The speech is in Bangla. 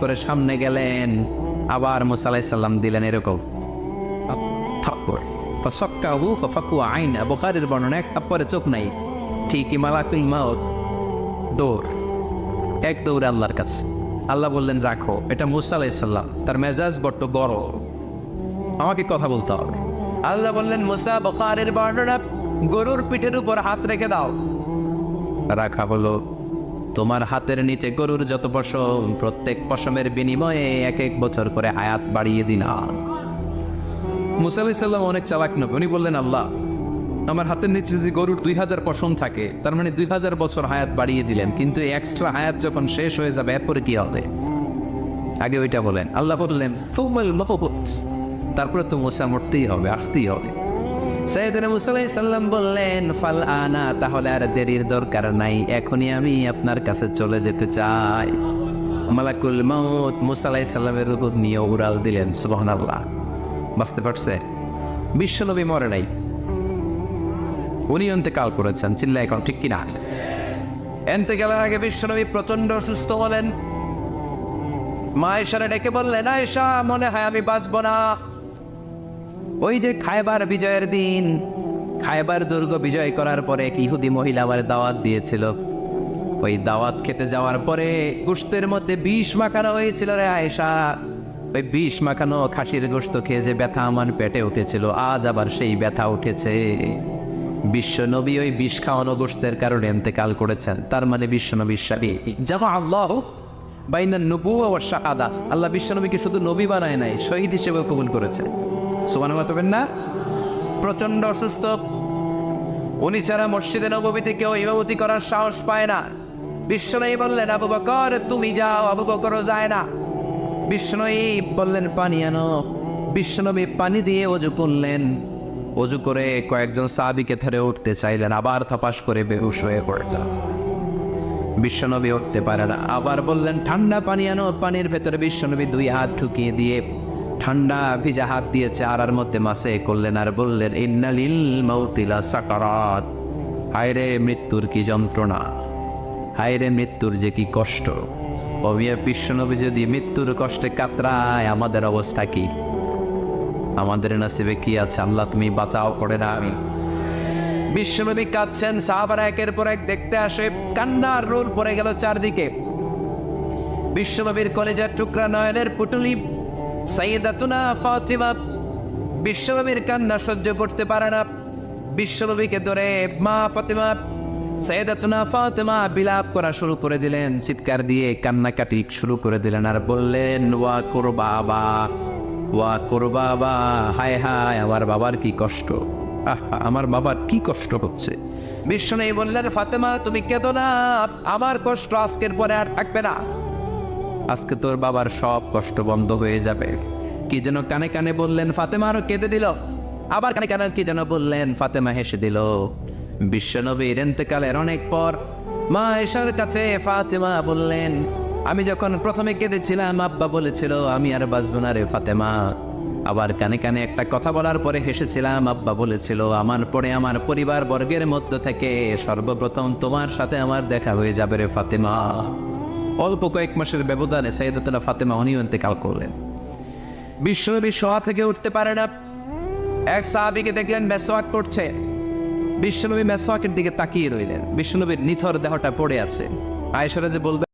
করে সামনে গেলেন, আবার মুসা আলাইহিস সালাম দিলেন এরকম থাপ্পড়। ফাসাক্কাহু ফাফাকু আইনা, বুখারীর বর্ণনা, এক থাপ্পড়ে চোখ নাই। ঠিকই মালাকুল মাউত দৌড়, এক দৌড়ে আল্লাহর কাছে। আল্লাহ বললেন রাখো, এটা মুসা আলাইহিস সালাম, তার মেজাজ বড্ড গরম, আমাকে কথা বলতে হবে। আল্লাহ বললেন মুসা, বুখারীর বর্ণনা, গরুর পিঠের উপর হাত রেখে দাও। রাখা হলো। তোমার হাতের নিচে গরুর যত পশম, প্রত্যেক পশমের বিনিময়ে 1 বছর করে হায়াত বাড়িয়ে দিলাম। মুসা আলাইহিস সালাম অনেক চালাক নবী, উনি বললেন আল্লাহ, আমার হাতের নিচে যদি গরুর 2000 পশম থাকে, তার মানে 2000 বছর হায়াত বাড়িয়ে দিলেন, কিন্তু এক্সট্রা হায়াত যখন শেষ হয়ে যাবে এরপরে কি হবে? আগে ওইটা বলেন। আল্লাহ বললেন সুমাল মাহবুত, তারপরে তো মুসা মরতেই হবে, আসতেই হবে। সাইয়েদনা মুসা আলাইহিস সালাম বললেন ফাল আনা, তাহলে আর দেরির দরকার নাই, এখনই আমি আপনার কাছে চলে যেতে চাই। মালাকুল মাউত মুসা আলাইহিস সালামের রূহ নিয়ে উড়াল দিলেন। সুবহানাল্লাহ। বুঝতে পারছে? বিশ্বনবী মরে নাই, উনি ইন্তেকাল করেছেন। চিল্লা এখন ঠিক কিনা? ইন্তেকালের আগে বিশ্বনবী প্রচন্ড অসুস্থ হলেন। মা আয়েশারে ডেকে বললেন, আয়েশা, মনে হয় আমি বাঁচবো না। ওই যে খায়বার বিজয়ের দিন, খায়বার দুর্গ বিজয় করার পরে এক ইহুদি মহিলা আমার দাওয়াত দিয়েছিল। ওই দাওয়াত খেতে যাওয়ার পরে গোশতের মধ্যে বিষ মাখানো হয়েছিল রে আয়েশা। ওই বিষ মাখানো খাসির গোশত খেয়ে যে ব্যথা আমার পেটে উঠেছিল, আজ আবার সেই ব্যথা উঠেছে। বিশ্বনবী ওই বিষ খাওয়ানো গোশতের কারণে ইন্তেকাল করেছেন। তার মানে বিশ্বনবীর সাথে জামা আল্লাহ বাইনা নবুওয়া ওয়া শাহাদাহ, আল্লাহ বিশ্বনবীকে শুধু নবী বানায় নাই, শহীদ হিসেবে কবুল করেছে। সুবহানাল্লাহ বলবেন না? প্রচন্ড অসুস্থ, উনি ছাড়া মসজিদে নববীতে কেউ ইমামতি করার সাহস পায় না। বিশ্বনবী বললেন আবু বকর তুমি যাও, আবু বকরও যায় না। বিশ্বনবী বললেন পানি আনো। বিশ্বনবী পানি দিয়ে ওযু করলেন। ওযু করে কয়েকজন সাহাবীকে ধরে উঠতে চাইলেন, আবার থপাস করে বেহুশ হয়ে পড়লেন। বিশ্বনবী উঠতে পারে না। আবার বললেন ঠান্ডা পানি আনো। পানির ভেতরে বিশ্বনবী 2 হাত ঢুকিয়ে দিয়ে ঠান্ডা ভিজা হাত দিয়ে চেহারার মধ্যে মাসে করলেন, আর বললেন ইন্নালিল মাউতি লা সাকারাত, হায়রে মৃত্যুর কি যন্ত্রণা, হায়রে মৃত্যুর যে কি কষ্ট। অবিয়া বিশ্বনবী যদি মৃত্যুর কষ্টে কাতরায়, আমাদের অবস্থা কি? আমাদের নসিবে কি আছে? আল্লাহ তুমি বাঁচাও করে না। আমি বিশ্বনবী কাঁদছেন, সাহাবারা একের পর এক দেখতে আসে, কান্নার রোল পড়ে গেল চারদিকে। বিশ্বনবীর কলেজার টুকরা নয়নের পুটুলি সাইয়্যিদাতুনা ফাতিমা বিশ্বনবীর কান্না সহ্য করতে পারে না। বিশ্বনবীকে ধরে মা ফাতিমা, সাইয়্যিদাতুনা ফাতিমা বিলাপ করা শুরু করে দিলেন, চিৎকার দিয়ে কান্নাকাটি শুরু করে দিলেন, আর বললেন ওয়া কুরবাবা, ওয়া কুরবাবা, হায় হায় আমার বাবার কি কষ্ট, আমার বাবার কি কষ্ট হচ্ছে। বিশ্বনবী বললেন ফাতেমা তুমি কেঁদো না, আমার কষ্ট আজকের পরে আর থাকবে না, আজকে তোর বাবার সব কষ্ট বন্ধ হয়ে যাবে। কি যেন কানে কানে বললেন, ফাতেমা আরো কেঁদে দিল। আবার কানে কানে কি যেন বললেন, ফাতেমা হেসে দিল। বিশ্বনবীর ইন্তেকালের অনেক পর মা আয়েশার কাছে ফাতেমা বললেন, আমি যখন প্রথমে কেঁদেছিলাম আব্বা বলেছিল আমি আর বাঁচবো না রে ফাতেমা। আবার কানে কানে একটা কথা বলার পরে হেসেছিলাম, আব্বা বলেছিল আমার পরে আমার পরিবার বর্গের মধ্য থেকে সর্বপ্রথম তোমার সাথে আমার দেখা হয়ে যাবে রে ফাতেমা। অল্প কয়েক মাসের ব্যবধানে সাইয়্যিদাতুনা ফাতেমা উনিও ইন্তেকাল করলেন। বিশ্বনবী শোয়া থেকে উঠতে পারে না। এক সাহাবীকে দেখলেন মেসওয়াক করছে। বিশ্বনবী মেসওয়াকের দিকে তাকিয়ে রইলেন। বিশ্বনবীর নিথর দেহটা পড়ে আছে। আয়েশা যে বলবে